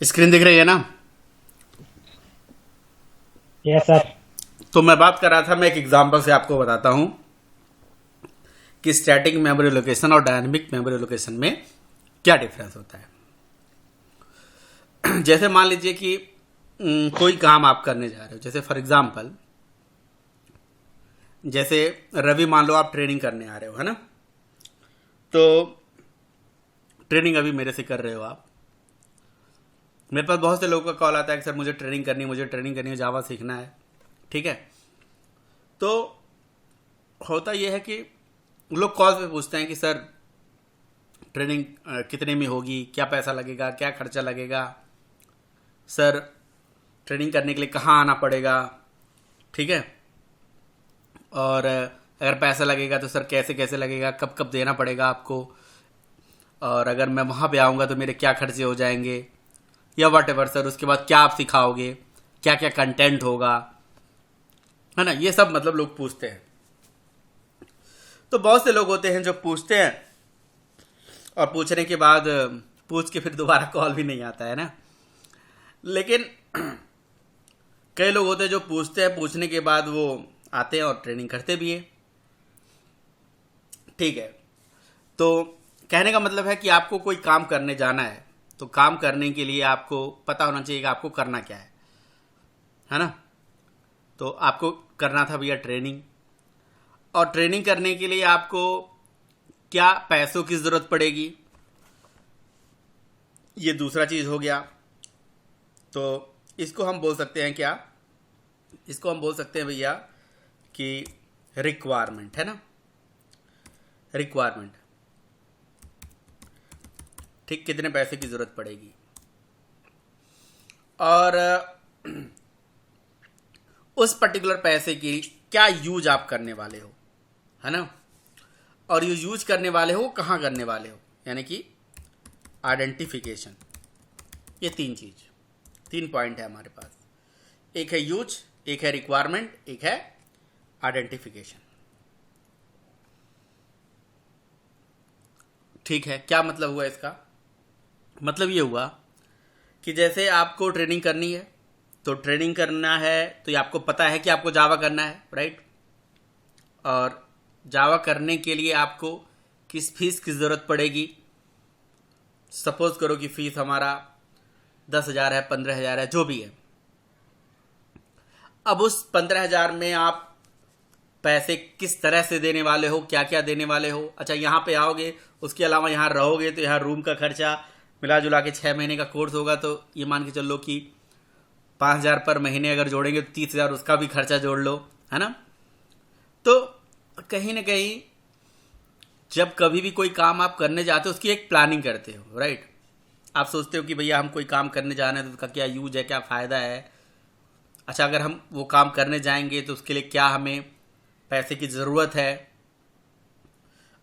Screen दिख रही है ना? Yes sir. तो मैं बात कर रहा था, मैं एक एग्जांपल से आपको बताता हूं कि स्टैटिक मेमोरी लोकेशन और डायनामिक मेमोरी लोकेशन में क्या डिफरेंस होता है। जैसे मान लीजिए कि कोई काम आप करने जा रहे हो, जैसे फॉर एग्जांपल, जैसे रवि, मान लो आप ट्रेनिंग करने आ रहे हो, है ना? तो ट्रेनिंग अभी मेरे से कर रहे हो आप। मेरे पास बहुत से लोगों का कॉल आता है कि सर मुझे ट्रेनिंग करनी है, मुझे ट्रेनिंग करनी है, जावा सीखना है। ठीक है। तो होता यह है कि लोग कॉल पे पूछते हैं कि सर ट्रेनिंग कितने में होगी, क्या पैसा लगेगा, क्या खर्चा लगेगा, सर ट्रेनिंग करने के लिए कहाँ आना पड़ेगा। ठीक है। और अगर पैसा लगेगा तो सर कैसे कैसे लगेगा, कब कब देना पड़ेगा आपको, और अगर मैं वहाँ पे आऊँगा तो मेरे क्या खर्चे हो जाएंगे, या वट एवर सर उसके बाद क्या आप सिखाओगे, क्या क्या कंटेंट होगा, है ना? ये सब मतलब लोग पूछते हैं। तो बहुत से लोग होते हैं जो पूछते हैं और पूछने के बाद पूछ के फिर दोबारा कॉल भी नहीं आता है ना। लेकिन कई लोग होते हैं जो पूछते हैं, पूछने के बाद वो आते हैं और ट्रेनिंग करते भी हैं। ठीक है। तो कहने का मतलब है कि आपको कोई काम करने जाना है, तो काम करने के लिए आपको पता होना चाहिए कि आपको करना क्या है ना? तो आपको करना था भैया ट्रेनिंग, और ट्रेनिंग करने के लिए आपको क्या पैसों की जरूरत पड़ेगी, ये दूसरा चीज हो गया। तो इसको हम बोल सकते हैं क्या? इसको हम बोल सकते हैं भैया कि रिक्वायरमेंट, है ना? रिक्वायरमेंट। ठीक, कितने पैसे की जरूरत पड़ेगी, और उस पर्टिकुलर पैसे की क्या यूज आप करने वाले हो, है ना? और ये यूज करने वाले हो कहाँ करने वाले हो, यानी कि आइडेंटिफिकेशन। ये तीन पॉइंट है हमारे पास। एक है यूज, एक है रिक्वायरमेंट, एक है आइडेंटिफिकेशन। ठीक है। क्या मतलब हुआ इसका? मतलब ये हुआ कि जैसे आपको ट्रेनिंग करनी है, तो ट्रेनिंग करना है तो ये आपको पता है कि आपको जावा करना है, राइट? और जावा करने के लिए आपको किस फीस की ज़रूरत पड़ेगी। सपोज करो कि फीस हमारा 10,000 है, 15,000 है, जो भी है। अब उस 15,000 में आप पैसे किस तरह से देने वाले हो, क्या क्या देने वाले हो। अच्छा, यहाँ पे आओगे, उसके अलावा यहाँ रहोगे तो यहाँ रूम का खर्चा मिला जुला के 6 महीने का कोर्स होगा, तो ये मान के चलो कि 5,000 पर महीने अगर जोड़ेंगे तो 30,000 उसका भी खर्चा जोड़ लो, है ना? तो कहीं ना कहीं जब कभी भी कोई काम आप करने जाते हो उसकी एक प्लानिंग करते हो, राइट? आप सोचते हो कि भैया हम कोई काम करने जा रहे हैं तो उसका क्या यूज है, क्या फ़ायदा है। अच्छा, अगर हम वो काम करने जाएंगे तो उसके लिए क्या हमें पैसे की ज़रूरत है,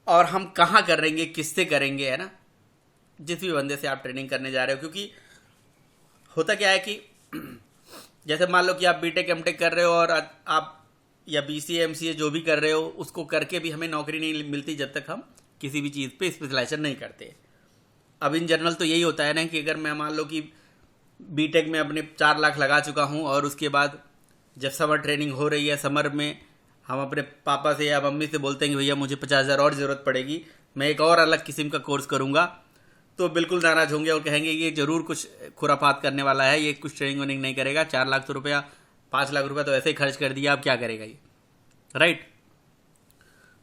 और हम कहाँ करेंगे, किससे करेंगे, है ना? जिस भी बंदे से आप ट्रेनिंग करने जा रहे हो। क्योंकि होता क्या है कि जैसे मान लो कि आप बीटेक एमटेक कर रहे हो, और आप या बीसीए एमसीए जो भी कर रहे हो, उसको करके भी हमें नौकरी नहीं मिलती जब तक हम किसी भी चीज़ पे स्पेशलाइजेशन नहीं करते। अब इन जनरल तो यही होता है ना कि अगर मैं मान लो कि बीटेक में अपने 4 लाख लगा चुका हूँ, और उसके बाद जब समर ट्रेनिंग हो रही है, समर में हम अपने पापा से या मम्मी से बोलते हैं कि भैया मुझे 50,000 और ज़रूरत पड़ेगी, मैं एक और अलग किस्म का कोर्स करूँगा, तो बिल्कुल नाराज होंगे और कहेंगे ये जरूर कुछ खुराफात करने वाला है, ये कुछ ट्रेनिंग वेनिंग नहीं करेगा। 4 लाख तो रुपया, 5 लाख रुपया तो ऐसे ही खर्च कर दिया, अब क्या करेगा ये, राइट?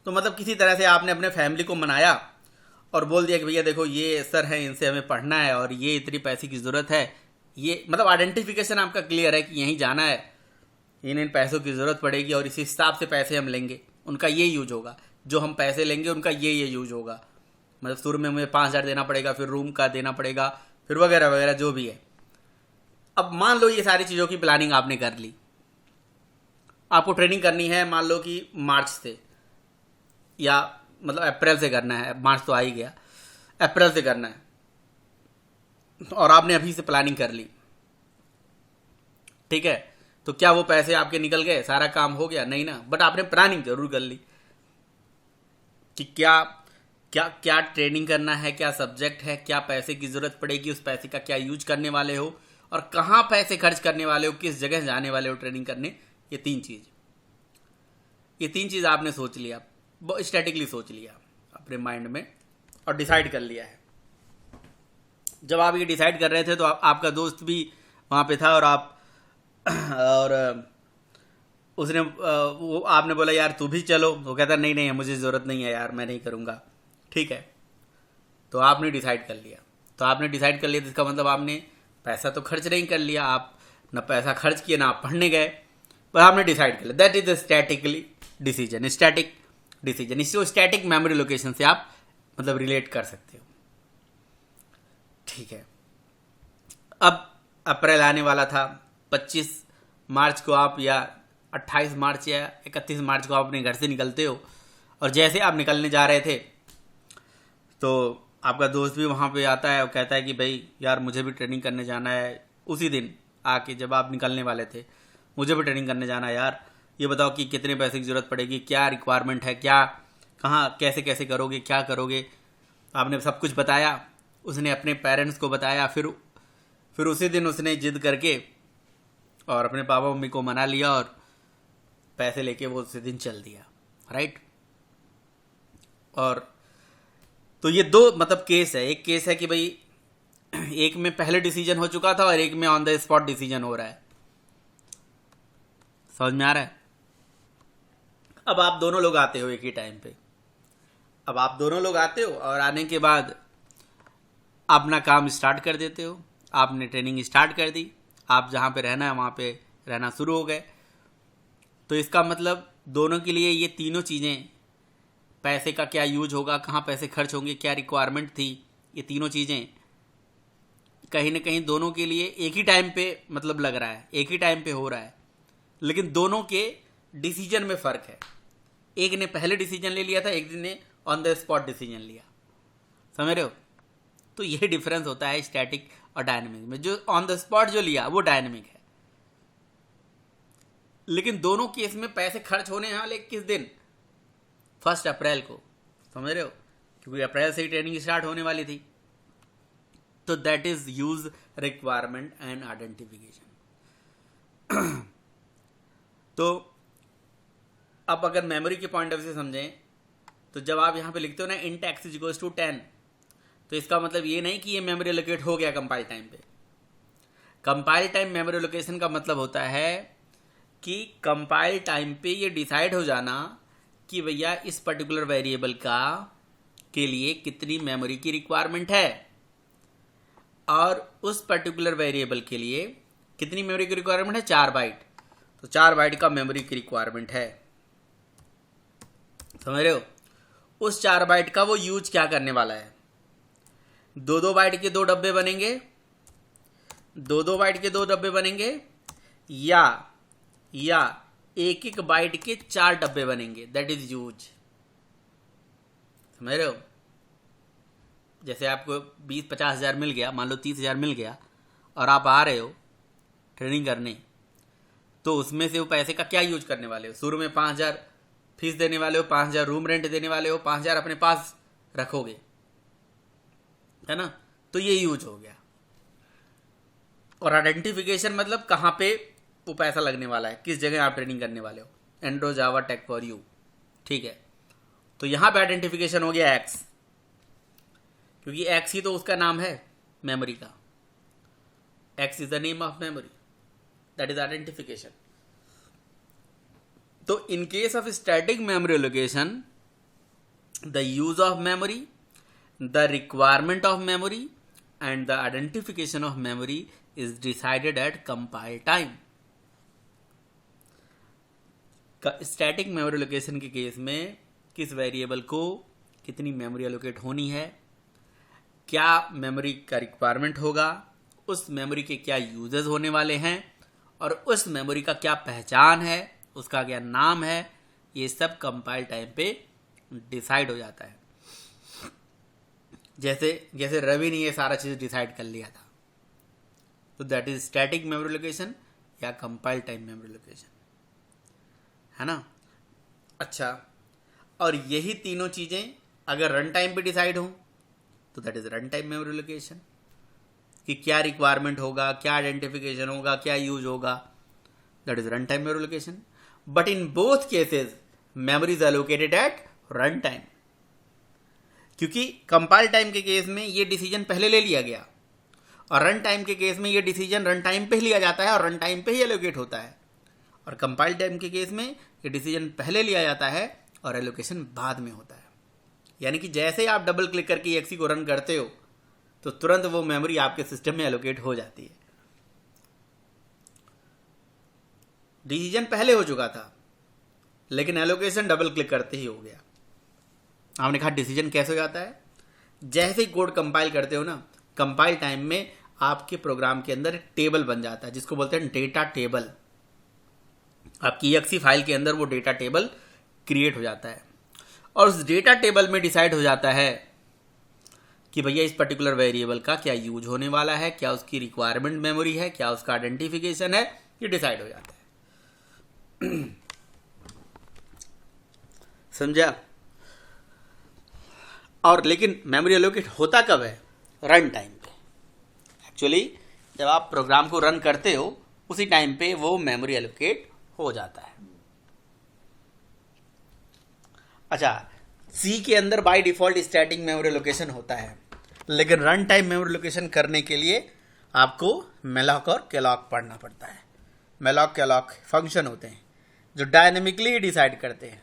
तो मतलब किसी तरह से आपने अपने फैमिली को मनाया और बोल दिया कि भैया देखो ये सर हैं, इनसे हमें पढ़ना है और ये इतनी पैसे की ज़रूरत है। ये मतलब आइडेंटिफिकेशन आपका क्लियर है कि यहीं जाना है, इन पैसों की ज़रूरत पड़ेगी और इसी हिसाब से पैसे हम लेंगे, उनका ये यूज होगा। जो हम पैसे लेंगे उनका ये यूज होगा। मतलब शुरू में मुझे 5,000 देना पड़ेगा, फिर रूम का देना पड़ेगा, फिर वगैरह वगैरह जो भी है। अब मान लो ये सारी चीज़ों की प्लानिंग आपने कर ली। आपको ट्रेनिंग करनी है मान लो कि मार्च से, या मतलब अप्रैल से करना है, मार्च तो आ ही गया, अप्रैल से करना है, और आपने अभी से प्लानिंग कर ली। ठीक है। तो क्या वो पैसे आपके निकल गए, सारा काम हो गया? नहीं ना, बट आपने प्लानिंग जरूर कर ली कि क्या क्या क्या ट्रेनिंग करना है, क्या सब्जेक्ट है, क्या पैसे की जरूरत पड़ेगी, उस पैसे का क्या यूज करने वाले हो, और कहाँ पैसे खर्च करने वाले हो, किस जगह जाने वाले हो ट्रेनिंग करने। ये तीन चीज आपने सोच लिया, स्टैटिकली सोच लिया अपने माइंड में और डिसाइड कर लिया है। जब आप ये डिसाइड कर रहे थे तो आपका दोस्त भी वहां पे था, और उसने वो आपने बोला यार तू भी चलो, वो कहता नहीं नहीं मुझे ज़रूरत नहीं है यार, मैं नहीं करूँगा। ठीक है, तो आपने डिसाइड कर लिया। तो इसका मतलब आपने पैसा तो खर्च नहीं कर लिया, आप ना पैसा खर्च किए ना आप पढ़ने गए, पर आपने डिसाइड कर लिया। That is static decision. इसको स्टैटिक मेमोरी लोकेशन से आप मतलब रिलेट कर सकते हो। ठीक है, अब अप्रैल आने वाला था, 25 मार्च को आप या 28 मार्च या 31 मार्च को आप अपने घर से निकलते हो, और जैसे आप निकलने जा रहे थे तो आपका दोस्त भी वहाँ पे आता है और कहता है कि भाई यार मुझे भी ट्रेनिंग करने जाना है। उसी दिन आके जब आप निकलने वाले थे, मुझे भी ट्रेनिंग करने जाना है यार, ये बताओ कि कितने पैसे की ज़रूरत पड़ेगी, क्या रिक्वायरमेंट है, क्या कहाँ कैसे कैसे करोगे, क्या करोगे। आपने सब कुछ बताया, उसने अपने पेरेंट्स को बताया। फिर उसी दिन उसने जिद करके और अपने पापा मम्मी को मना लिया और पैसे लेके वो उसी दिन चल दिया, राइट। और तो ये दो मतलब केस है। एक केस है कि भाई एक में पहले डिसीजन हो चुका था और एक में ऑन द स्पॉट डिसीजन हो रहा है। समझ में आ रहा है। अब आप दोनों लोग आते हो एक ही टाइम पे, और आने के बाद अपना काम स्टार्ट कर देते हो। आपने ट्रेनिंग स्टार्ट कर दी, आप जहाँ पे रहना है वहाँ पे रहना शुरू हो गए। तो इसका मतलब दोनों के लिए ये तीनों चीज़ें, पैसे का क्या यूज होगा, कहाँ पैसे खर्च होंगे, क्या रिक्वायरमेंट थी, ये तीनों चीज़ें कहीं ना कहीं दोनों के लिए एक ही टाइम पे मतलब लग रहा है, एक ही टाइम पे हो रहा है, लेकिन दोनों के डिसीजन में फ़र्क है। एक ने पहले डिसीजन ले लिया था, एक ने ऑन द स्पॉट डिसीजन लिया। समझ रहे हो। तो ये डिफरेंस होता है स्टैटिक और डायनेमिक में। जो ऑन द स्पॉट जो लिया वो डायनेमिक है, लेकिन दोनों केस में पैसे खर्च होने वाले किस दिन, 1 अप्रैल को। समझ रहे हो, क्योंकि अप्रैल से ही ट्रेनिंग स्टार्ट होने वाली थी। तो that is use, requirement and identification. तो अब अगर मेमोरी के पॉइंट ऑफ व्यू से समझें तो जब आप यहां पे लिखते हो ना int x इक्वल्स टू 10, तो इसका मतलब ये नहीं कि ये मेमोरी लोकेट हो गया कंपाइल टाइम पे। कंपाइल टाइम मेमोरी लोकेशन का मतलब होता है कि कंपाइल टाइम पे ये डिसाइड हो जाना कि भैया इस पर्टिकुलर वेरिएबल का के लिए कितनी मेमोरी की रिक्वायरमेंट है, और उस पर्टिकुलर वेरिएबल के लिए कितनी मेमोरी की रिक्वायरमेंट है, 4 बाइट। तो 4 बाइट का मेमोरी की रिक्वायरमेंट है। समझ रहे हो। उस 4 बाइट का वो यूज क्या करने वाला है, 2-2 बाइट के 2 डब्बे बनेंगे, 2-2 बाइट के 2 डब्बे बनेंगे, या 1-1 बाइट के 4 डब्बे बनेंगे। That is use. समझ रहे हो। जैसे आपको 20-50 हज़ार मिल गया, मान लो 30 हज़ार मिल गया, और आप आ रहे हो ट्रेनिंग करने, तो उसमें से वो पैसे का क्या यूज करने वाले हो। शुरू में 5 हज़ार फीस देने वाले हो, 5 हज़ार रूम रेंट देने वाले हो, 5 हज़ार अपने पास रखोगे, है ना। तो ये यूज हो गया। और आइडेंटिफिकेशन मतलब कहाँ पे वो पैसा लगने वाला है, किस जगह आप ट्रेनिंग करने वाले हो। Android Java tech for you, ठीक है। तो यहां पे आइडेंटिफिकेशन हो गया एक्स, क्योंकि एक्स ही तो उसका नाम है मेमोरी का। X is the name of memory, that is identification. तो in case of static memory location, the use of memory, the requirement of memory and the identification of memory is decided at compile time. Static memory location के case में किस variable को कितनी memory allocate होनी है, क्या memory का requirement होगा, उस मेमोरी के क्या यूजेस होने वाले हैं, और उस मेमोरी का क्या पहचान है, उसका क्या नाम है, ये सब कंपाइल टाइम पे डिसाइड हो जाता है। जैसे रवि ने ये सारा चीज डिसाइड कर लिया था। तो that is static memory location या कंपाइल टाइम मेमोरी लोकेशन, है ना। अच्छा, और यही तीनों चीजें अगर रन टाइम पे डिसाइड हो तो that is run time memory location, कि क्या रिक्वायरमेंट होगा, क्या आइडेंटिफिकेशन होगा, क्या यूज होगा, that is run time memory location. But in both cases memory is allocated at run time, क्योंकि कंपाइल टाइम के केस में ये डिसीजन पहले ले लिया गया और रन टाइम के केस में ये डिसीजन रन टाइम पे ही लिया जाता है और रन टाइम पे ही एलोकेट होता है. और कंपाइल टाइम के केस में ये डिसीजन पहले लिया जाता है और एलोकेशन बाद में होता है. यानी कि जैसे ही आप डबल क्लिक करके EXE को रन करते हो तो तुरंत वो मेमोरी आपके सिस्टम में एलोकेट हो जाती है. डिसीजन पहले हो चुका था लेकिन एलोकेशन डबल क्लिक करते ही हो गया. आपने कहा डिसीजन कैसे हो जाता है? जैसे ही कोड कंपाइल करते हो ना, कंपाइल टाइम में आपके प्रोग्राम के अंदर टेबल बन जाता है जिसको बोलते हैं डेटा टेबल. आपकी EXE फाइल के अंदर वो डेटा टेबल क्रिएट हो जाता है और उस डेटा टेबल में डिसाइड हो जाता है कि भैया इस पर्टिकुलर वेरिएबल का क्या यूज होने वाला है, क्या उसकी रिक्वायरमेंट मेमोरी है, क्या उसका आइडेंटिफिकेशन है, ये डिसाइड हो जाता है. समझा? और लेकिन मेमोरी एलोकेट होता कब है? रन टाइम पे. एक्चुअली जब आप प्रोग्राम को रन करते हो उसी टाइम पे वो मेमोरी एलोकेट हो जाता है. अच्छा, सी के अंदर by default static memory location होता है, लेकिन रन टाइम मेमोरी लोकेशन करने के लिए आपको मेलॉक और कैलॉक पढ़ना पड़ता है. मेलॉक कैलॉक फंक्शन होते हैं जो डायनेमिकली डिसाइड करते हैं,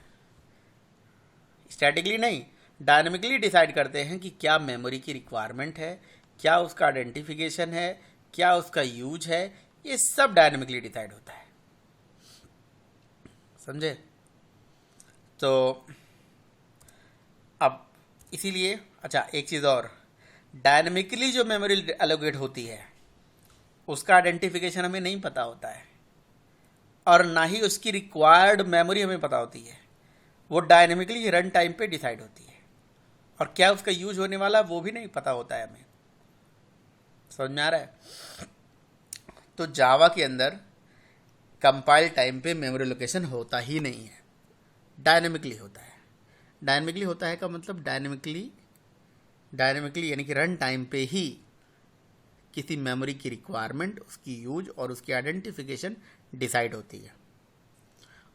स्टैटिकली नहीं, डायनेमिकली डिसाइड करते हैं कि क्या मेमोरी की रिक्वायरमेंट है, क्या उसका आइडेंटिफिकेशन है, क्या उसका यूज है. ये सब डायनेमिकली डिसाइड होता है. समझे? तो अब इसीलिए अच्छा एक चीज़ और, डायनेमिकली जो मेमोरी एलोकेट होती है उसका आइडेंटिफिकेशन हमें नहीं पता होता है और ना ही उसकी रिक्वायर्ड मेमोरी हमें पता होती है. वो डायनेमिकली रन टाइम पे डिसाइड होती है और क्या उसका यूज होने वाला वो भी नहीं पता होता है हमें. समझ में आ रहा है? तो जावा के अंदर कंपाइल टाइम पे मेमोरी लोकेशन होता ही नहीं है, डायनेमिकली होता है. डायनेमिकली होता है का मतलब डायनेमिकली यानी कि रन टाइम पे ही किसी मेमोरी की रिक्वायरमेंट, उसकी यूज और उसकी आइडेंटिफिकेशन डिसाइड होती है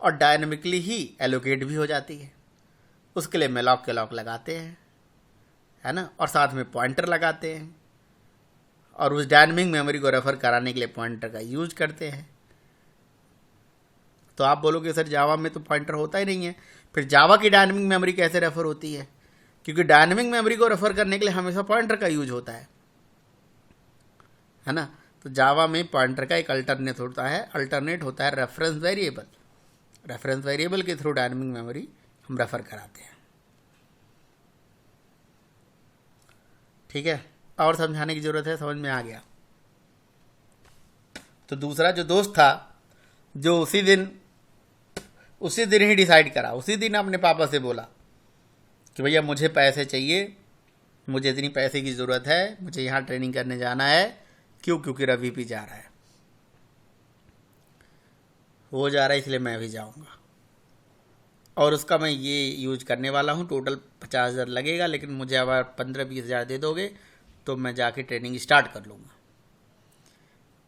और डायनेमिकली ही एलोकेट भी हो जाती है. उसके लिए मेलॉक कैलॉक लगाते हैं, है ना, और साथ में पॉइंटर लगाते हैं और उस डायनेमिक मेमोरी को रेफर कराने के लिए पॉइंटर का यूज करते हैं. तो आप बोलोगे सर जावा में तो पॉइंटर होता ही नहीं है, फिर जावा की डायनेमिक मेमोरी कैसे रेफर होती है? क्योंकि डायनेमिक मेमोरी को रेफर करने के लिए हमेशा पॉइंटर का यूज होता है ना. तो जावा में पॉइंटर का एक अल्टरनेट होता है रेफरेंस वेरिएबल. रेफरेंस वेरिएबल के थ्रू डायनेमिक मेमोरी हम रेफर कराते हैं. ठीक है, और समझाने की जरूरत है? समझ में आ गया? तो दूसरा जो दोस्त था जो उसी दिन ही डिसाइड करा, उसी दिन अपने पापा से बोला कि भैया मुझे पैसे चाहिए, मुझे इतनी पैसे की ज़रूरत है, मुझे यहाँ ट्रेनिंग करने जाना है. क्यों? क्योंकि रवि भी जा रहा है, वो जा रहा है इसलिए मैं भी जाऊँगा और उसका मैं ये यूज करने वाला हूँ. टोटल 50,000 लगेगा, लेकिन मुझे अगर 15-20 हज़ार दे दोगे तो मैं जाके ट्रेनिंग स्टार्ट कर लूँगा.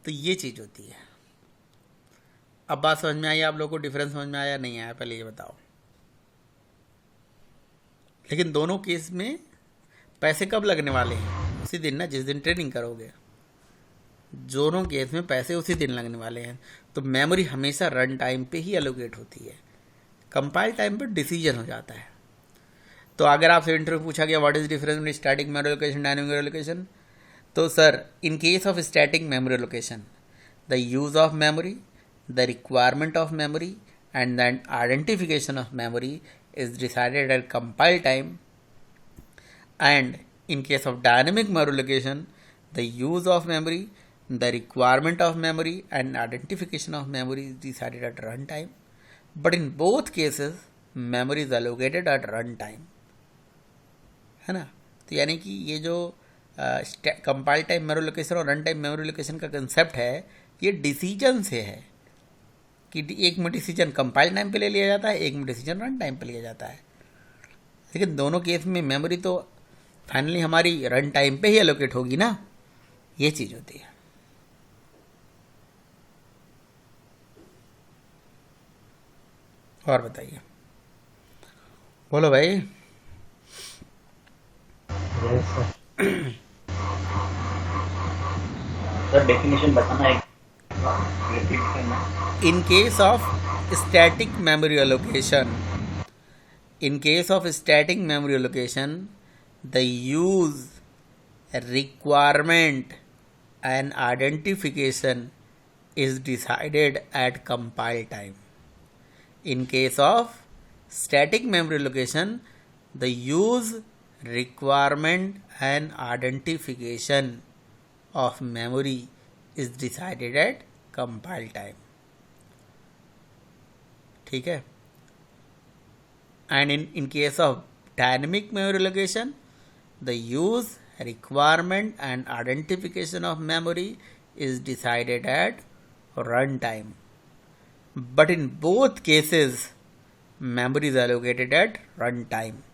तो ये चीज़ होती है. अब बात समझ में आई आप लोगों को? डिफरेंस समझ में आया नहीं आया? पहले ये बताओ. लेकिन दोनों केस में पैसे कब लगने वाले हैं? उसी दिन ना, जिस दिन ट्रेनिंग करोगे. दोनों केस में पैसे उसी दिन लगने वाले हैं. तो मेमोरी हमेशा रन टाइम पे ही एलोकेट होती है, कंपाइल टाइम पे डिसीजन हो जाता है. तो अगर आपसे इंटरव्यू पूछा गया what is difference between static memory location, dynamic memory location, तो sir in case of static memory location the use of memory, the requirement of memory and then identification of memory is decided at compile time, and in case of dynamic memory location the use of memory, the requirement of memory and identification of memory is decided at runtime. But in both cases memory is allocated at runtime, है ना. तो यानी कि ये जो compile time memory location और run time memory location का concept है ये डिसीजन से है कि एक में डिसीजन कंपाइल टाइम पे ले लिया जाता है, एक में डिसीजन रन टाइम पे लिया जाता है. लेकिन दोनों केस में मेमोरी तो फाइनली हमारी रन टाइम पे ही एलोकेट होगी ना, ये चीज़ होती है। और बताइए, बोलो भाई। सर डेफिनेशन बताना है, रिपीट करना। In case of static memory allocation, in case of static memory allocation, the use, requirement and identification is decided at compile time. In case of static memory allocation, the use, requirement and identification of memory is decided at compile time. ठीक है। And in case of dynamic memory allocation, the use, requirement and identification of memory is decided at runtime. But in both cases, memory is allocated at runtime.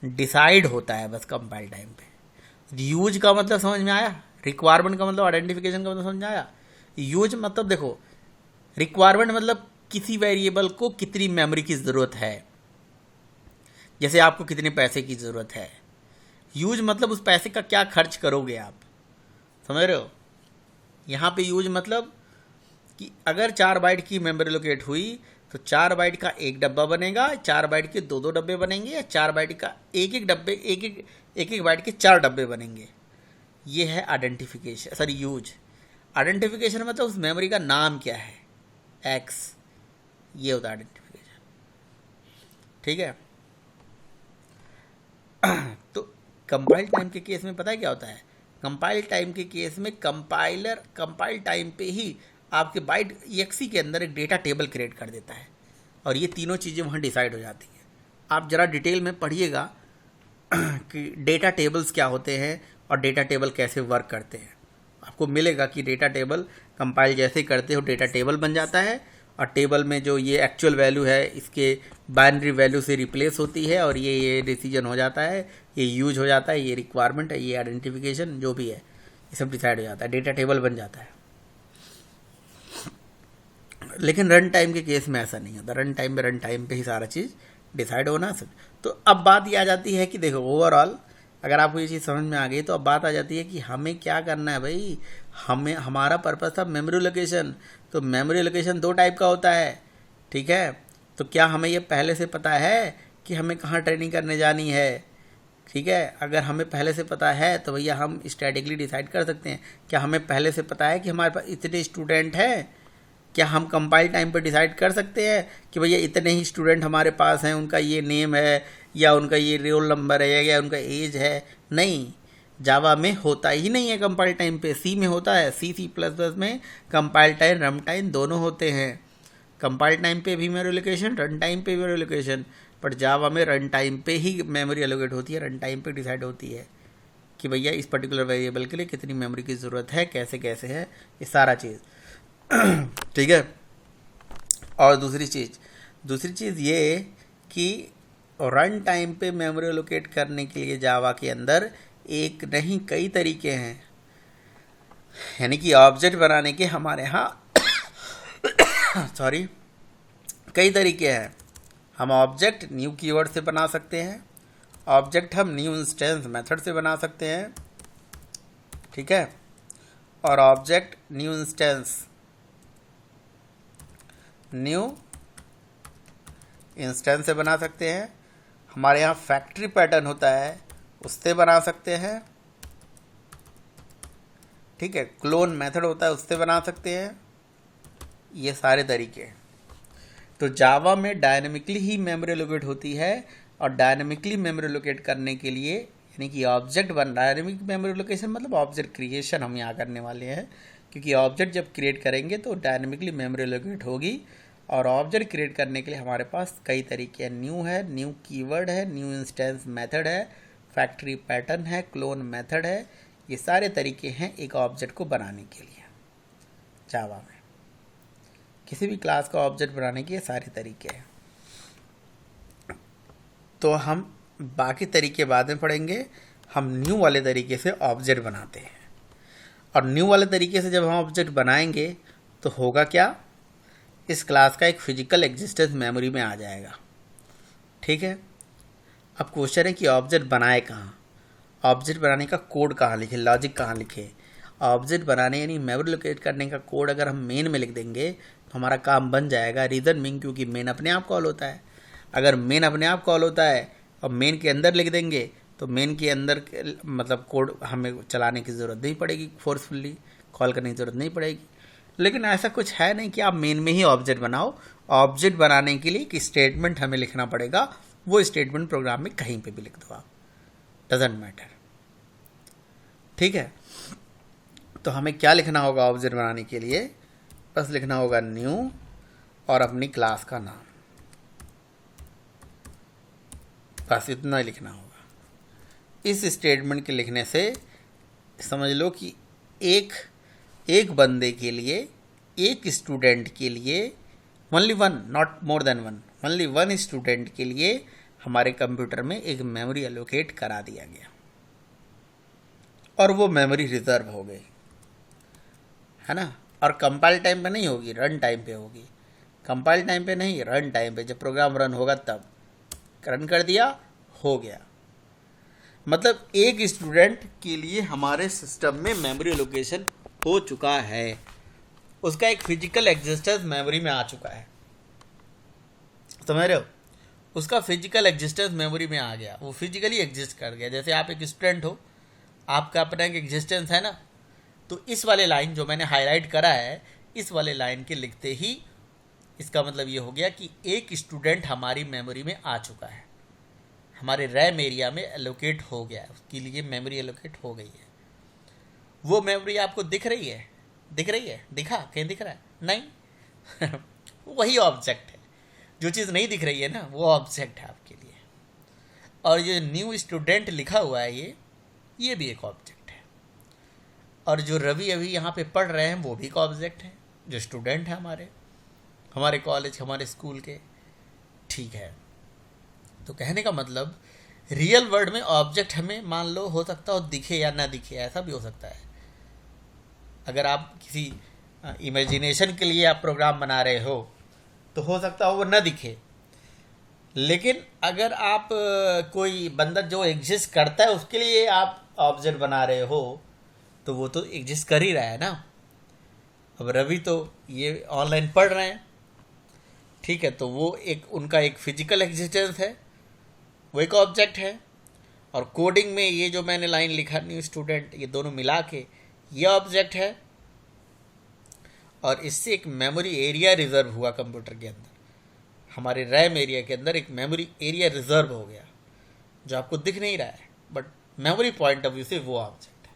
Decide होता है बस compile time पे। Use का मतलब समझ में आया, requirement का मतलब, आइडेंटिफिकेशन का मतलब समझ में आया। यूज मतलब देखो, रिक्वायरमेंट मतलब किसी वेरिएबल को कितनी मेमोरी की ज़रूरत है, जैसे आपको कितने पैसे की ज़रूरत है। यूज मतलब उस पैसे का क्या खर्च करोगे आप, समझ रहे हो। यहाँ पे यूज मतलब कि अगर 4 बाइट की मेमोरी लोकेट हुई तो 4 बाइट का एक डब्बा बनेगा, 4 बाइट के 2-2 डब्बे बनेंगे, या 4 बाइट का एक एक बाइट के 4 डब्बे बनेंगे। ये है आइडेंटिफिकेशन, सॉरी यूज। आइडेंटिफिकेशन मतलब उस मेमोरी का नाम क्या है, एक्स, ये होता है आइडेंटिफिकेशन। ठीक है। तो कंपाइल टाइम के केस में पता है क्या होता है, कंपाइल टाइम के केस में कंपाइल टाइम पे ही आपके बाइट एक्सी के अंदर एक डेटा टेबल क्रिएट कर देता है, और ये तीनों चीज़ें वहाँ डिसाइड हो जाती हैं। आप ज़रा डिटेल में पढ़िएगा कि डेटा टेबल्स क्या होते हैं और डेटा टेबल कैसे वर्क करते हैं। आपको मिलेगा कि डेटा टेबल कंपाइल जैसे करते हो डेटा टेबल बन जाता है, और टेबल में जो ये एक्चुअल वैल्यू है इसके बाइनरी वैल्यू से रिप्लेस होती है, और ये डिसीजन हो जाता है, ये यूज हो जाता है, ये रिक्वायरमेंट है, ये आइडेंटिफिकेशन जो भी है, ये सब डिसाइड हो जाता है, डेटा टेबल बन जाता है। लेकिन रन टाइम के केस में ऐसा नहीं होता। रन टाइम पे ही सारा चीज़ डिसाइड होना सब। तो अब बात ये आ जाती है कि देखो, ओवरऑल अगर आपको ये चीज़ समझ में आ गई तो अब बात आ जाती है कि हमें क्या करना है भाई। हमें, हमारा पर्पस था मेमोरी लोकेशन। तो मेमोरी लोकेशन 2 टाइप का होता है, ठीक है। तो क्या हमें ये पहले से पता है कि हमें कहाँ ट्रेनिंग करने जानी है, ठीक है। अगर हमें पहले से पता है तो भैया हम स्ट्रेटेजिकली डिसाइड कर सकते हैं। क्या हमें पहले से पता है कि हमारे पास इतने स्टूडेंट हैं, क्या हम कंपाइल टाइम पर डिसाइड कर सकते हैं कि भैया इतने ही स्टूडेंट हमारे पास हैं, उनका ये नेम है, या उनका ये रोल नंबर है, या उनका एज है। नहीं, जावा में होता ही नहीं है कंपाइल टाइम पे। सी में होता है, C++ में कंपाइल टाइम रन टाइम दोनों होते हैं। कंपाइल टाइम पे भी मेमोरी लोकेशन, रन टाइम पे भी मेमोरी लोकेशन। बट जावा में रन टाइम पे ही मेमोरी एलोकेट होती है, रन टाइम पे डिसाइड होती है कि भैया इस पर्टिकुलर वेरिएबल के लिए कितनी मेमोरी की ज़रूरत है, कैसे कैसे है, ये सारा चीज़। ठीक है। और दूसरी चीज़ ये कि रन टाइम पे मेमोरी लोकेट करने के लिए जावा के अंदर एक नहीं कई तरीके हैं। यानी कि ऑब्जेक्ट बनाने के हमारे यहाँ सॉरी कई तरीके हैं। हम ऑब्जेक्ट न्यू कीवर्ड से बना सकते हैं, ऑब्जेक्ट हम न्यू इंस्टेंस मेथड से बना सकते हैं, ठीक है। और ऑब्जेक्ट न्यू इंस्टेंस से बना सकते हैं। हमारे यहाँ फैक्ट्री पैटर्न होता है, उससे बना सकते हैं, ठीक है। क्लोन मेथड होता है, उससे बना सकते हैं। ये सारे तरीके हैं। तो जावा में डायनेमिकली ही मेमोरी लोकेट होती है, और डायनेमिकली मेमोरी लोकेट करने के लिए यानी कि ऑब्जेक्ट डायनेमिक मेमोरी लोकेशन मतलब ऑब्जेक्ट क्रिएशन हम यहाँ करने वाले हैं, क्योंकि ऑब्जेक्ट जब क्रिएट करेंगे तो डायनेमिकली मेमोरी लोकेट होगी। और ऑब्जेक्ट क्रिएट करने के लिए हमारे पास कई तरीके हैं। न्यू है, न्यू कीवर्ड है, न्यू इंस्टेंस मेथड है, फैक्ट्री पैटर्न है, क्लोन मेथड है। ये सारे तरीके हैं एक ऑब्जेक्ट को बनाने के लिए। जावा में किसी भी क्लास का ऑब्जेक्ट बनाने के ये सारे तरीके हैं। तो हम बाकी तरीके बाद में पढ़ेंगे। हम न्यू वाले तरीके से ऑब्जेक्ट बनाते हैं, और न्यू वाले तरीके से जब हम ऑब्जेक्ट बनाएंगे तो होगा क्या, इस क्लास का एक फिजिकल एग्जिस्टेंस मेमोरी में आ जाएगा। ठीक है। अब क्वेश्चन है कि ऑब्जेक्ट बनाए कहाँ, ऑब्जेक्ट बनाने का कोड कहाँ लिखे, लॉजिक कहाँ लिखे। ऑब्जेक्ट बनाने यानी मेमोरी लोकेट करने का कोड अगर हम मेन में लिख देंगे तो हमारा काम बन जाएगा। रीज़न मीन क्योंकि मेन अपने आप कॉल होता है। अगर मेन अपने आप कॉल होता है और मेन के अंदर लिख देंगे तो मेन के अंदर मतलब कोड हमें चलाने की ज़रूरत नहीं पड़ेगी, फोर्सफुली कॉल करने की ज़रूरत नहीं पड़ेगी। लेकिन ऐसा कुछ है नहीं कि आप मेन में ही ऑब्जेक्ट बनाओ। ऑब्जेक्ट बनाने के लिए एक स्टेटमेंट हमें लिखना पड़ेगा, वो स्टेटमेंट प्रोग्राम में कहीं पे भी लिख दो आप, डजेंट मैटर। ठीक है। तो हमें क्या लिखना होगा ऑब्जेक्ट बनाने के लिए, बस लिखना होगा न्यू और अपनी क्लास का नाम, बस इतना ही लिखना होगा। इस स्टेटमेंट के लिखने से समझ लो कि एक बंदे के लिए, एक स्टूडेंट के लिए, only one, not more than one, only one student के लिए हमारे कंप्यूटर में एक मेमोरी एलोकेट करा दिया गया, और वो मेमोरी रिजर्व हो गई, है ना। और कंपाइल टाइम पे नहीं होगी, रन टाइम पे होगी। कंपाइल टाइम पे नहीं, रन टाइम पे, जब प्रोग्राम रन होगा तब रन कर दिया, हो गया। मतलब एक स्टूडेंट के लिए हमारे सिस्टम में मेमोरी एलोकेशन हो चुका है, उसका एक फिजिकल एग्जिस्टेंस मेमोरी में आ चुका है, समझ रहे हो। उसका फिजिकल एग्जिस्टेंस मेमोरी में आ गया, वो फिजिकली एग्जिस्ट कर गया। जैसे आप एक स्टूडेंट हो, आपका अपना एक एग्जिस्टेंस है ना, तो इस वाले लाइन जो मैंने हाईलाइट करा है, इस वाले लाइन के लिखते ही इसका मतलब ये हो गया कि एक स्टूडेंट हमारी मेमोरी में आ चुका है, हमारे रैम एरिया में एलोकेट हो गया है, उसके लिए मेमोरी एलोकेट हो गई है। वो मेमोरी आपको दिख रही है, दिख रही है, दिखा कहीं दिख रहा है नहीं वही ऑब्जेक्ट है। जो चीज़ नहीं दिख रही है ना, वो ऑब्जेक्ट है आपके लिए। और ये न्यू स्टूडेंट लिखा हुआ है, ये भी एक ऑब्जेक्ट है। और जो रवि अभी यहाँ पे पढ़ रहे हैं वो भी एक ऑब्जेक्ट है, जो स्टूडेंट है हमारे कॉलेज, हमारे स्कूल के। ठीक है। तो कहने का मतलब रियल वर्ल्ड में ऑब्जेक्ट हमें मान लो हो सकता हो दिखे या ना दिखे, ऐसा भी हो सकता है। अगर आप किसी इमेजिनेशन के लिए आप प्रोग्राम बना रहे हो तो हो सकता हो वो ना दिखे, लेकिन अगर आप कोई बंदा जो एग्जिस्ट करता है उसके लिए आप ऑब्जेक्ट बना रहे हो तो वो तो एग्जिस्ट कर ही रहा है ना। अब रवि तो ये ऑनलाइन पढ़ रहे हैं, ठीक है, तो वो एक उनका एक फिजिकल एग्जिस्टेंस है, वो एक ऑब्जेक्ट है। और कोडिंग में ये जो मैंने लाइन लिखा न्यू स्टूडेंट, ये दोनों मिला के ये ऑब्जेक्ट है। और इससे एक मेमोरी एरिया रिजर्व हुआ कंप्यूटर के अंदर, हमारे रैम एरिया के अंदर एक मेमोरी एरिया रिजर्व हो गया, जो आपको दिख नहीं रहा है, but memory point of view से वो ऑब्जेक्ट है।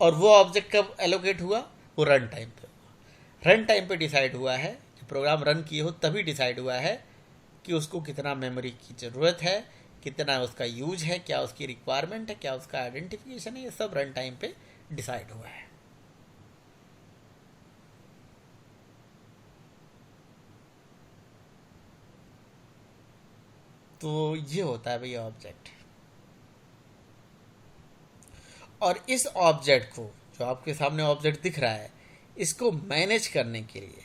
और वो ऑब्जेक्ट कब एलोकेट हुआ, वो रन टाइम पे हुआ। रन टाइम पे डिसाइड हुआ है, प्रोग्राम रन किए हो तभी डिसाइड हुआ है कि उसको कितना मेमोरी की ज़रूरत है, कितना उसका यूज है, क्या उसकी रिक्वायरमेंट है, क्या उसका आइडेंटिफिकेशन है, ये सब रन टाइम पे डिसाइड हुआ है। तो ये होता है भैया ऑब्जेक्ट। और इस ऑब्जेक्ट को, जो आपके सामने ऑब्जेक्ट दिख रहा है, इसको मैनेज करने के लिए,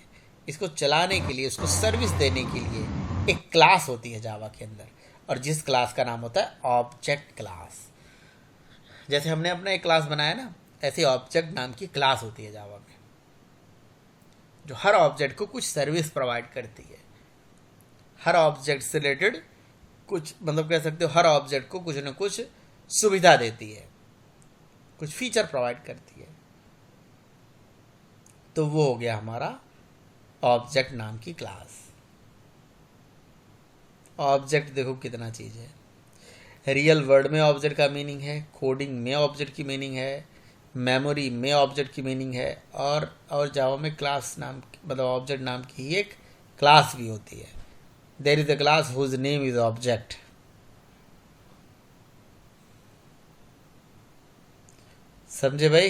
इसको चलाने के लिए, उसको सर्विस देने के लिए एक क्लास होती है जावा के अंदर, और जिस क्लास का नाम होता है ऑब्जेक्ट क्लास। जैसे हमने अपना एक क्लास बनाया ना, ऐसे ऑब्जेक्ट नाम की क्लास होती है जावा में, जो हर ऑब्जेक्ट को कुछ सर्विस प्रोवाइड करती है। हर ऑब्जेक्ट से रिलेटेड कुछ, मतलब कह सकते हो हर ऑब्जेक्ट को कुछ न कुछ सुविधा देती है, कुछ फीचर प्रोवाइड करती है। तो वो हो गया हमारा ऑब्जेक्ट नाम की क्लास। ऑब्जेक्ट देखो कितना चीज़ है। रियल वर्ल्ड में ऑब्जेक्ट का मीनिंग है, कोडिंग में ऑब्जेक्ट की मीनिंग है, मेमोरी में ऑब्जेक्ट की मीनिंग है, और जावा में क्लास नाम, मतलब ऑब्जेक्ट नाम की ही एक क्लास भी होती है। There is a class whose name is object. समझे भाई?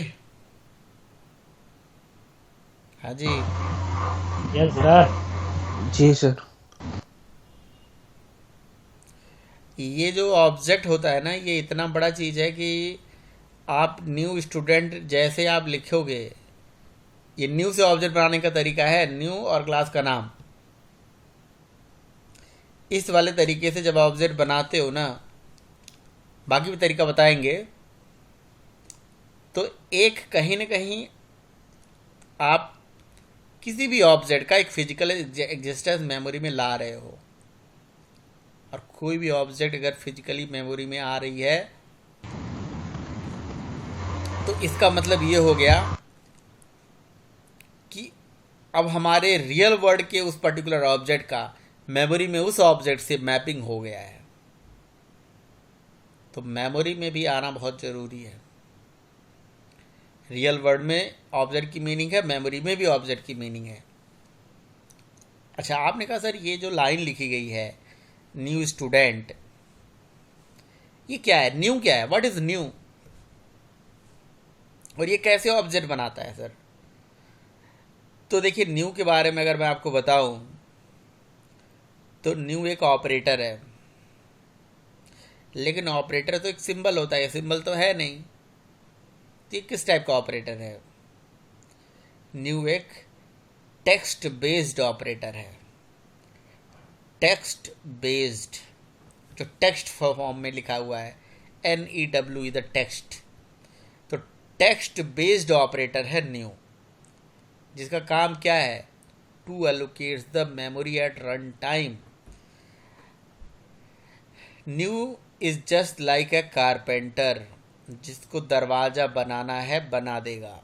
हाँ जी। Yes sir. जी सर। ये जो ऑब्जेक्ट होता है ना, ये इतना बड़ा चीज़ है कि आप न्यू स्टूडेंट जैसे आप लिखोगे, ये न्यू से ऑब्जेक्ट बनाने का तरीका है न्यू और क्लास का नाम। इस वाले तरीके से जब ऑब्जेक्ट बनाते हो ना, बाकी भी तरीका बताएंगे, तो एक कहीं ना कहीं आप किसी भी ऑब्जेक्ट का एक फिजिकल एग्जिस्टेंस मेमोरी में ला रहे हो। और कोई भी ऑब्जेक्ट अगर फिजिकली मेमोरी में आ रही है तो इसका मतलब ये हो गया कि अब हमारे रियल वर्ल्ड के उस पर्टिकुलर ऑब्जेक्ट का मेमोरी में उस ऑब्जेक्ट से मैपिंग हो गया है। तो मेमोरी में भी आना बहुत ज़रूरी है। रियल वर्ल्ड में ऑब्जेक्ट की मीनिंग है, मेमोरी में भी ऑब्जेक्ट की मीनिंग है। अच्छा, आपने कहा सर ये जो लाइन लिखी गई है न्यू स्टूडेंट, ये क्या है? न्यू क्या है? What is new? और ये कैसे ऑब्जेक्ट बनाता है सर? तो देखिए, न्यू के बारे में अगर मैं आपको बताऊं तो न्यू एक ऑपरेटर है, लेकिन ऑपरेटर तो एक सिंबल होता है, सिंबल तो है नहीं। तो ये किस टाइप का ऑपरेटर है? न्यू एक टेक्स्ट बेस्ड ऑपरेटर है। टेक्स्ट बेस्ड, जो टेक्स्ट फॉर्म में लिखा हुआ है, NEW द टेक्स्ट। तो टेक्स्ट बेस्ड ऑपरेटर है न्यू, जिसका काम क्या है? To allocates the memory at run time. New is just like a carpenter, जिसको दरवाज़ा बनाना है बना देगा।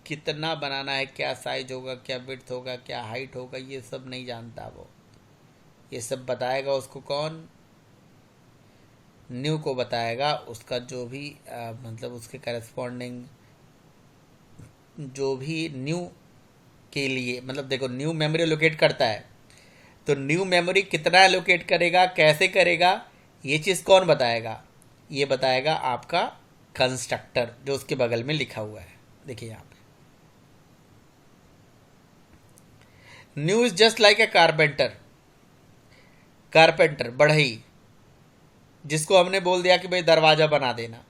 कितना बनाना है, क्या साइज होगा, क्या विड्थ होगा, क्या हाइट होगा, ये सब नहीं जानता वो। ये सब बताएगा उसको कौन? न्यू को बताएगा। उसका जो भी मतलब उसके करस्पॉन्डिंग जो भी न्यू के लिए, मतलब देखो, न्यू मेमोरी एलोकेट करता है, तो न्यू मेमोरी कितना एलोकेट करेगा, कैसे करेगा, ये चीज़ कौन बताएगा? ये बताएगा आपका कंस्ट्रक्टर, जो उसके बगल में लिखा हुआ है। देखिए यहाँ पे, new is just like a carpenter. Carpenter, बढ़ई, जिसको हमने बोल दिया कि भाई दरवाज़ा बना देना।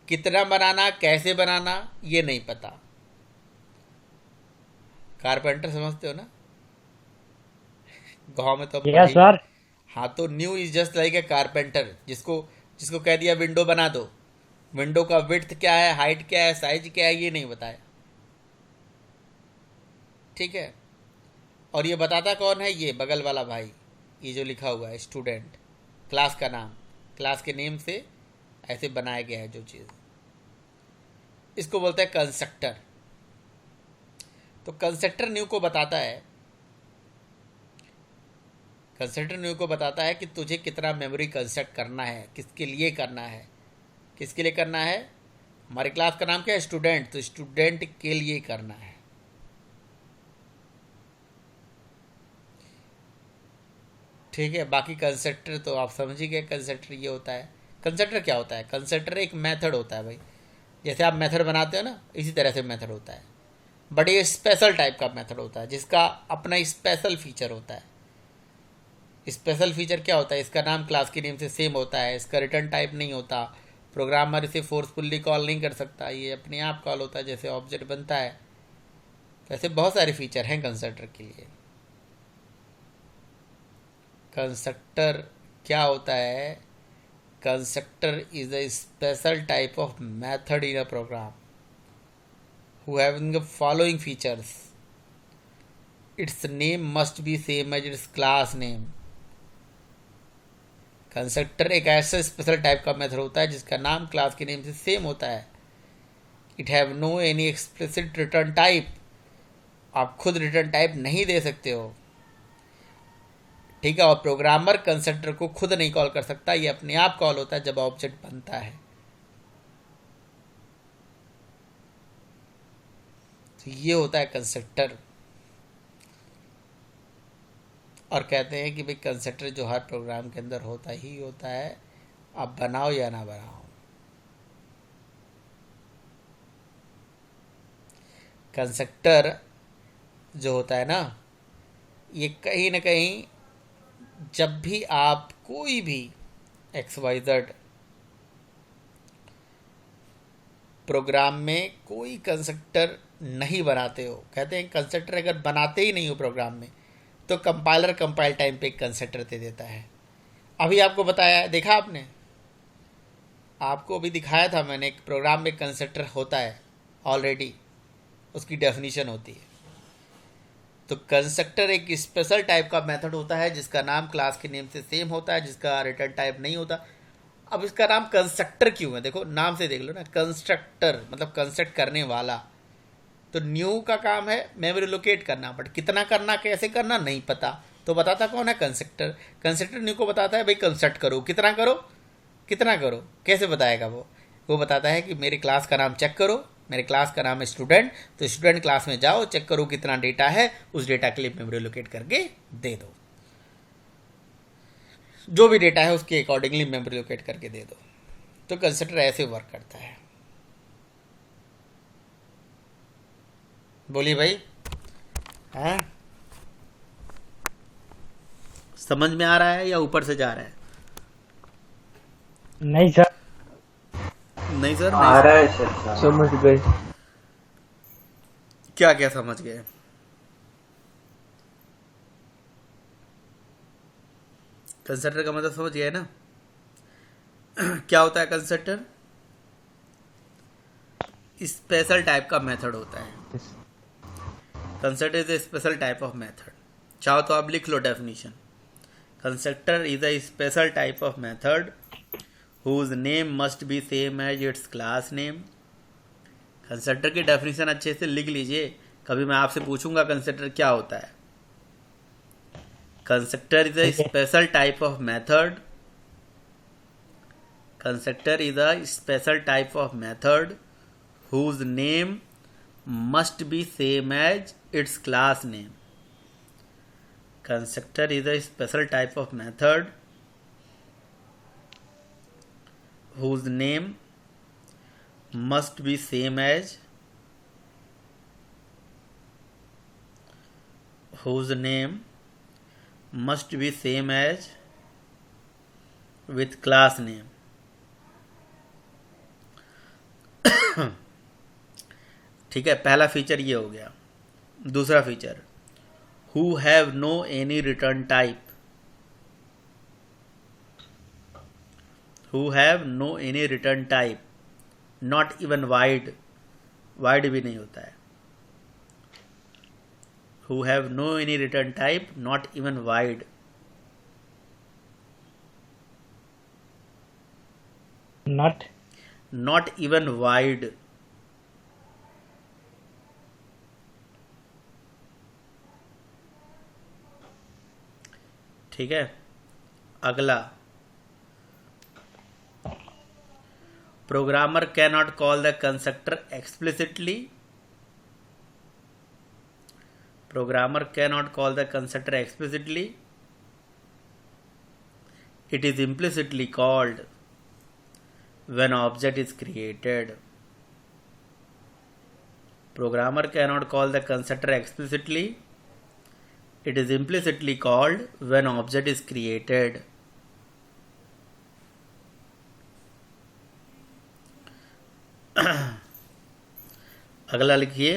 कितना बनाना, कैसे बनाना, ये नहीं पता। कारपेंटर समझते हो ना? गाँव में तो हम यस बढ़ई। सर। हाँ, तो new is just like a carpenter, जिसको जिसको कह दिया विंडो बना दो। विंडो का विड्थ क्या है, हाइट क्या है, साइज क्या है, ये नहीं बताया। ठीक है। और ये बताता कौन है? ये बगल वाला भाई, ये जो लिखा हुआ है स्टूडेंट, क्लास का नाम, क्लास के नेम से ऐसे बनाया गया है जो चीज़, इसको बोलते हैं कंस्ट्रक्टर। तो कंस्ट्रक्टर न्यू को बताता है, कंस्ट्रक्टर न्यू को बताता है कि तुझे कितना मेमोरी कंस्ट्रक्ट करना है, किसके लिए करना है। किसके लिए करना है? हमारे क्लास का नाम क्या है? स्टूडेंट। तो स्टूडेंट के लिए करना है। ठीक है। बाकी कंस्ट्रक्टर तो आप समझ ही गए। कंस्ट्रक्टर ये होता है। कंस्ट्रक्टर क्या होता है? कंस्ट्रक्टर एक मेथड होता है भाई। जैसे आप मेथड बनाते हो ना, इसी तरह से मेथड होता है, बट ये स्पेशल टाइप का मेथड होता है, जिसका अपना स्पेशल फीचर होता है। स्पेशल फीचर क्या होता है? इसका नाम क्लास के नेम से सेम होता है, इसका रिटर्न टाइप नहीं होता, प्रोग्रामर इसे फोर्सफुल्ली कॉल नहीं कर सकता, ये अपने आप कॉल होता है जैसे ऑब्जेक्ट बनता है। तो ऐसे बहुत सारे फीचर हैं कंस्ट्रक्टर के लिए। कंस्ट्रक्टर क्या होता है? Constructor is a special type of method in a program who having the following features. Its name must be same as its class name. Constructor एक ऐसा स्पेशल टाइप का मेथड होता है जिसका नाम क्लास के नेम से सेम होता है। It have no any explicit return type. आप खुद रिटर्न टाइप नहीं दे सकते हो। ठीक है। और प्रोग्रामर कंस्ट्रक्टर को खुद नहीं कॉल कर सकता, ये अपने आप कॉल होता है जब ऑब्जेक्ट बनता है। तो ये होता है कंस्ट्रक्टर। और कहते हैं कि भाई कंस्ट्रक्टर जो हर प्रोग्राम के अंदर होता ही होता है, आप बनाओ या ना बनाओ। कंस्ट्रक्टर जो होता है ना, ये कहीं ना कहीं जब भी आप कोई भी XYZ प्रोग्राम में कोई कंस्ट्रक्टर नहीं बनाते हो, कहते हैं कंस्ट्रक्टर अगर बनाते ही नहीं हो प्रोग्राम में, तो कंपाइलर कंपाइल टाइम पे एक कंस्ट्रक्टर दे देता है। अभी आपको बताया है, देखा आपने, आपको अभी दिखाया था मैंने, एक प्रोग्राम में कंस्ट्रक्टर होता है ऑलरेडी, उसकी डेफिनेशन होती है। तो कंस्ट्रक्टर एक स्पेशल टाइप का मेथड होता है जिसका नाम क्लास के नेम से सेम होता है, जिसका रिटर्न टाइप नहीं होता। अब इसका नाम कंस्ट्रक्टर क्यों है, देखो नाम से देख लो ना, कंस्ट्रक्टर मतलब कंस्ट्रक्ट करने वाला। तो न्यू का काम है मेमोरी लोकेट करना, बट कितना करना कैसे करना नहीं पता, तो बताता कौन है, कंस्ट्रक्टर। कंस्ट्रक्टर न्यू को बताता है भाई कंस्ट्रक्ट करो, कितना करो, कितना करो, कैसे बताएगा वो बताता है कि मेरे क्लास का नाम चेक करो, मेरे क्लास का नाम है स्टूडेंट, तो स्टूडेंट क्लास में जाओ, चेक करो कितना डेटा है, उस डेटा के लिए मेमोरी लोकेट करके दे दो, जो भी डेटा है उसके अकॉर्डिंगली मेमोरी लोकेट करके दे दो। तो कंस्ट्रक्टर ऐसे वर्क करता है। बोलिए भाई, हाँ समझ में आ रहा है या ऊपर से जा रहा है? नहीं सर, नहीं सर, आ नहीं। रहा है सर। समझ गए। क्या क्या समझ गए? कंस्ट्रक्टर का मतलब समझ गए ना? क्या होता है कंस्ट्रक्टर? स्पेशल टाइप का मेथड होता है। Constructor is a special type of method. चाहो तो आप लिख लो definition. Constructor is a special type of method whose name must be same as its class name। Constructor की डेफिनेशन अच्छे से लिख लीजिए, कभी मैं आपसे पूछूंगा कंस्ट्रक्टर क्या होता है। Constructor is a special type of method। Constructor is a special type of method whose name must be same as its class name। Constructor is a special type of method whose name must be same as with class name। ठीक है, पहला feature ये हो गया। दूसरा feature, who have no any return type। who have no any return type, not even void, void भी नहीं होता है। who have no any return type, not even void। not even void। ठीक है, अगला, programmer can not call the constructor explicitly. Programmer can not call the constructor explicitly, it is implicitly called when object is created. Programmer can not call the constructor explicitly, it is implicitly called when object is created। अगला लिखिए,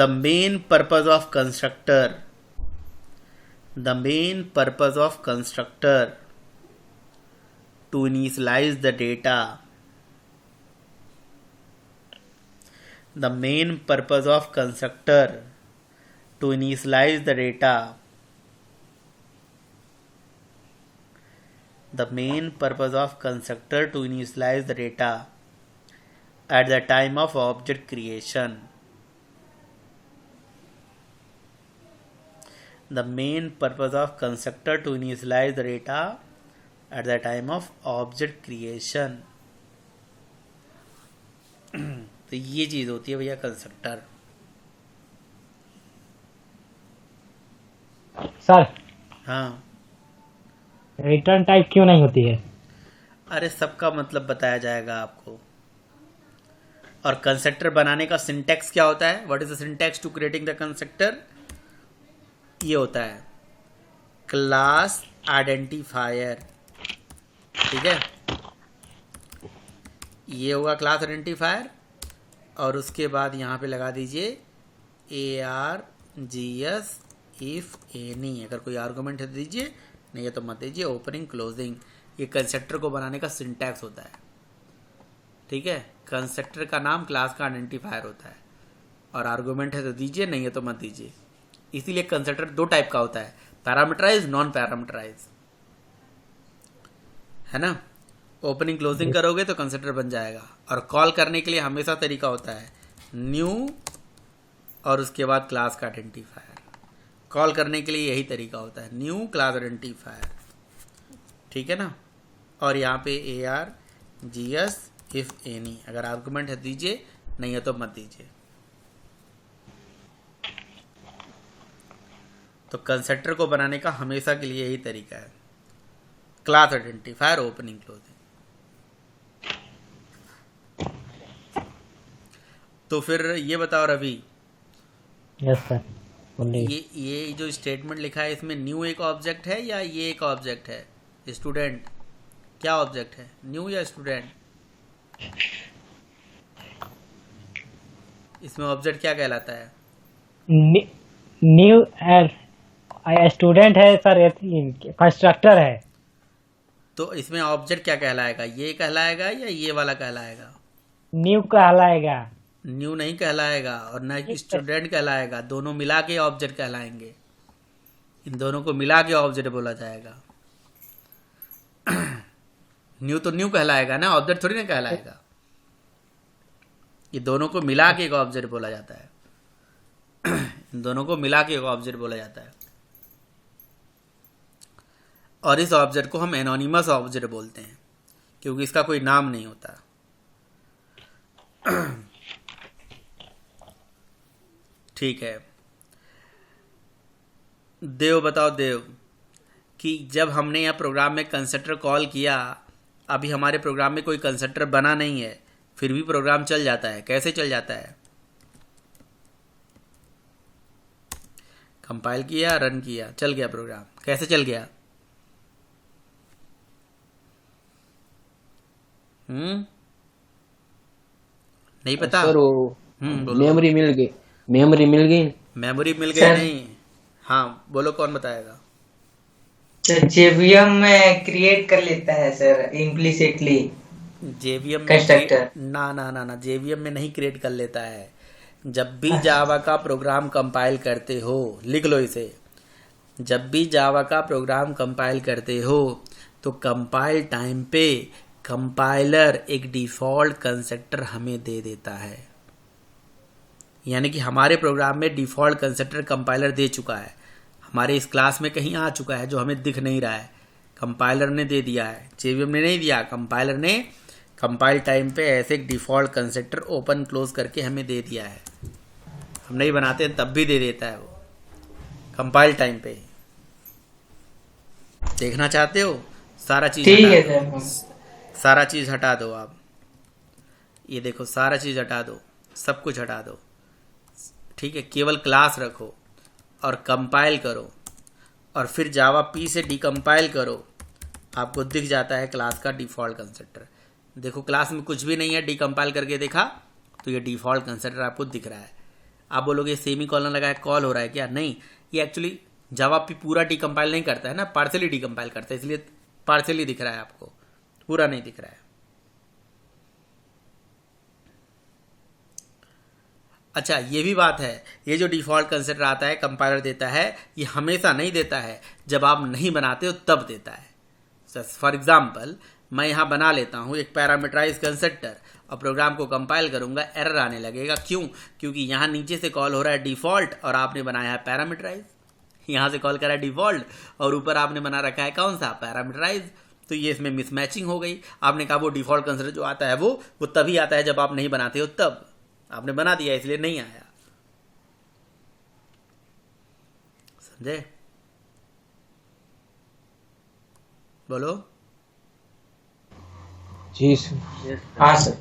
the main purpose of constructor to initialize the data। the main purpose of constructor to initialize the data। the main purpose of constructor to initialize the data at the time of object creation। the main purpose of constructor to initialize the data at the time of object creation। तो ये चीज होती है भैया constructor. Sir, हाँ, return type क्यों नहीं होती है? अरे सबका मतलब बताया जाएगा आपको। और कंस्ट्रक्टर बनाने का सिंटैक्स क्या होता है? What is the syntax to creating the constructor? ये होता है क्लास आइडेंटिफायर, ठीक है, ये होगा क्लास आइडेंटिफायर। और उसके बाद यहाँ पे लगा दीजिए ARGS इफ एनी, अगर कोई आर्गुमेंट है तो दीजिए, नहीं है तो मत दीजिए। ओपनिंग क्लोजिंग, ये कंस्ट्रक्टर को बनाने का सिंटैक्स होता है, ठीक है। कंस्ट्रक्टर का नाम क्लास का आइडेंटिफायर होता है, और आर्गुमेंट है तो दीजिए, नहीं है तो मत दीजिए। इसीलिए कंस्ट्रक्टर दो टाइप का होता है, पैरामीटराइज, नॉन पैरामीटराइज, है ना। ओपनिंग क्लोजिंग करोगे तो कंस्ट्रक्टर बन जाएगा। और कॉल करने के लिए हमेशा तरीका होता है न्यू और उसके बाद क्लास का आइडेंटिफायर। कॉल करने के लिए यही तरीका होता है, न्यू क्लास आइडेंटिफायर, ठीक है ना। और यहाँ पे ARGS इफ एनी, अगर आर्गुमेंट है दीजिए, नहीं है तो मत दीजिए। तो कंस्ट्रक्टर को बनाने का हमेशा के लिए यही तरीका है, क्लास आइडेंटिफायर, ओपनिंग क्लोजिंग। तो फिर ये बताओ रवि, यस सर, बोलिए। ये जो स्टेटमेंट लिखा है इसमें न्यू एक ऑब्जेक्ट है या ये एक ऑब्जेक्ट है? स्टूडेंट, क्या ऑब्जेक्ट है, न्यू या स्टूडेंट? इसमें ऑब्जेक्ट क्या कहलाता है? न्यू स्टूडेंट है सर, कंस्ट्रक्टर है। तो इसमें ऑब्जेक्ट क्या कहलाएगा, ये कहलाएगा या ये वाला कहलाएगा? न्यू कहलाएगा। न्यू नहीं कहलाएगा और ना कि स्टूडेंट कहलाएगा, दोनों मिला के ऑब्जेक्ट कहलाएंगे। इन दोनों को मिला के ऑब्जेक्ट बोला जाएगा। न्यू तो न्यू कहलाएगा ना, ऑब्जेक्ट थोड़ी ना कहलाएगा। ये दोनों को मिला के एक ऑब्जेक्ट बोला जाता है। इन दोनों को मिला के एक ऑब्जेक्ट बोला जाता है, और इस ऑब्जेक्ट को हम एनोनिमस ऑब्जेक्ट बोलते हैं क्योंकि इसका कोई नाम नहीं होता। ठीक है, देव बताओ देव, कि जब हमने यह प्रोग्राम में कंस्ट्रक्टर कॉल किया, अभी हमारे प्रोग्राम में कोई कंस्ट्रक्टर बना नहीं है, फिर भी प्रोग्राम चल जाता है। कैसे चल जाता है? कंपाइल किया, रन किया, चल गया प्रोग्राम। कैसे चल गया? नहीं पता सर, वो बोलो। मेमोरी मिल गई, मेमोरी मिल गई, मेमोरी मिल गई सर। नहीं? हाँ बोलो, कौन बताएगा? जेवीएम में क्रिएट कर लेता है सर इम्प्लिसिटली जेवीएम में कंस्ट्रक्टर। ना जेवीएम में नहीं क्रिएट कर लेता है। जब भी जावा का प्रोग्राम कंपाइल करते हो, लिख लो इसे, जब भी जावा का प्रोग्राम कंपाइल करते हो तो कंपाइल टाइम पे कंपाइलर एक डिफ़ॉल्ट कंस्ट्रक्टर हमें दे देता है। यानी कि हमारे प्रोग्राम में डिफ़ॉल्ट कंस्ट्रक्टर कंपाइलर दे चुका है, हमारे इस क्लास में कहीं आ चुका है, जो हमें दिख नहीं रहा है, कंपाइलर ने दे दिया है। जेवीएम ने नहीं दिया, कंपाइलर ने कंपाइल टाइम पे ऐसे एक डिफ़ॉल्ट कंस्ट्रक्टर ओपन क्लोज करके हमें दे दिया है। हम नहीं बनाते तब भी दे देता है वो, कंपाइल टाइम पे। देखना चाहते हो? सारा चीज ठीक है हटा दो, सर। सारा चीज हटा दो आप। ये देखो, सारा चीज हटा दो, सब कुछ हटा दो, ठीक है। केवल क्लास रखो और कंपाइल करो, और फिर जावा पी से डिकम्पाइल करो, आपको दिख जाता है क्लास का डिफ़ॉल्ट कंस्ट्रक्टर। देखो क्लास में कुछ भी नहीं है, डिकम्पाइल करके देखा तो ये डिफ़ॉल्ट कंस्ट्रक्टर आपको दिख रहा है। आप बोलोगे सेमी कॉलन लगाया कॉल हो रहा है क्या? नहीं, ये एक्चुअली जावा पी पूरा डिकम्पाइल नहीं करता है ना, पार्सली डिकम्पाइल करता है, इसलिए पार्सली दिख रहा है आपको, पूरा नहीं दिख रहा है। अच्छा, ये भी बात है, ये जो डिफ़ॉल्ट कंस्ट्रक्टर आता है कंपाइलर देता है, ये हमेशा नहीं देता है, जब आप नहीं बनाते हो तब देता है। फॉर एग्जाम्पल, मैं यहाँ बना लेता हूँ एक पैरामीटराइज कंस्ट्रक्टर और प्रोग्राम को कंपाइल करूँगा, एरर आने लगेगा। क्यों? क्योंकि यहाँ नीचे से कॉल हो रहा है डिफ़ॉल्ट और आपने बनाया है पैरामीटराइज। यहाँ से कॉल करा है डिफ़ॉल्ट और ऊपर आपने बना रखा है कौन सा? पैरामीटराइज। तो ये इसमें मिसमैचिंग हो गई। आपने कहा वो डिफ़ॉल्ट कंस्ट्रक्टर जो आता है वो तभी आता है जब आप नहीं बनाते हो, तब आपने बना दिया इसलिए नहीं आया। समझे? बोलो। जी सर। हाँ सर।